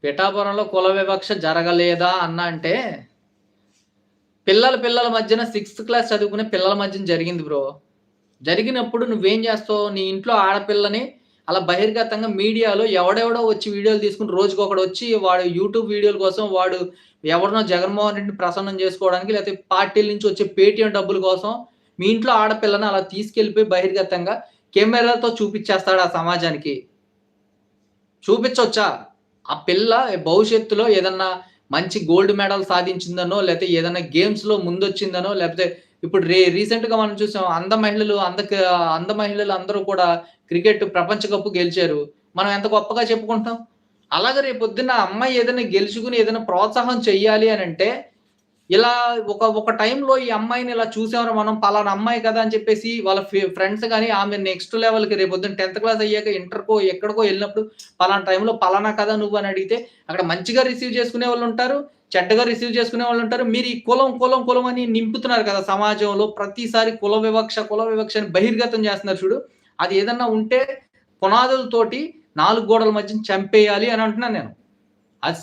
పిఠాపురంలో కుల వివక్ష జరగలేదా అన్నా అంటే, పిల్లల మధ్యన సిక్స్త్ క్లాస్ చదువుకునే పిల్లల మధ్యన జరిగింది బ్రో. జరిగినప్పుడు నువ్వేం జేస్తావు? నీ ఇంట్లో ఆడపిల్లని అలా బహిర్గతంగా మీడియాలో ఎవడెవడో వచ్చి వీడియోలు తీసుకొని రోజుకొకడొచ్చి వాడు యూట్యూబ్ వీడియోల కోసం వాడు ఎవరినో జగన్మోహన్ రెడ్డిని ప్రసన్నం జేసుకోవడానికి లేకపోతే పార్టీల నుంచి వచ్చే పేటీఎం డబ్బుల కోసం మీ ఇంట్లో ఆడపిల్లని అలా తీసుకెళ్ళిపోయి బహిర్గతంగా కెమెరాలతో చూపిచ్చేస్తాడా సమాజానికి? చూపిచ్చొచ్చా? ఆ పిల్ల భవిష్యత్తులో ఏదన్నా మంచి గోల్డ్ మెడల్ సాధించిందనో, లేతే ఏదన్నా గేమ్స్‌లో ముందొచ్చిందనో, లేపోతే ఇప్పుడు రీసెంట్‌గా మనం చూసాం అంధ మహిళలు అందరూ కూడా క్రికెట్ ప్రపంచ కప్ గెలిచారు. మనం ఎంత గొప్పగా చెప్పుకుంటాం. అలాగే రేపొద్దున్న ఆ అమ్మాయి ఏదైనా గెలుచుకొని ఏదైనా ప్రోత్సాహం చెయ్యాలి అనంటే ఇలా ఒక టైంలో ఈ అమ్మాయిని ఇలా చూసాంరా మనం పలానా అమ్మాయి కదా! అని చెప్పేసి వాళ్ళ ఫ్రెండ్స్ గాని ఆమె నెక్స్ట్ లెవెల్‌కి రేపొద్దున 10థ్ క్లాస్ అయ్యాక ఇంటర్‌కో ఎక్కడికో ఎళ్ళినప్పుడు పలానా టైంలో పలానా కదా నువ్వు అని అడిగితే అక్కడ మంచిగా రిసీవ్ చేసుకునేవాళ్ళుంటారు. చెడ్డగా రిసీవ్ చేసుకునేవాళ్ళుంటారు. మీరు ఈ కులం అని నింపుతున్నారు కదా! సమాజంలో ప్రతిసారి కుల వివక్ష అని బహిర్గతం చేస్తున్నారు చూడు. అది ఏదన్నా ఉంటే పునాదులతోటి 4 గోడల మధ్యన చంపేయాలి అని అంటున్నాను నేను. అది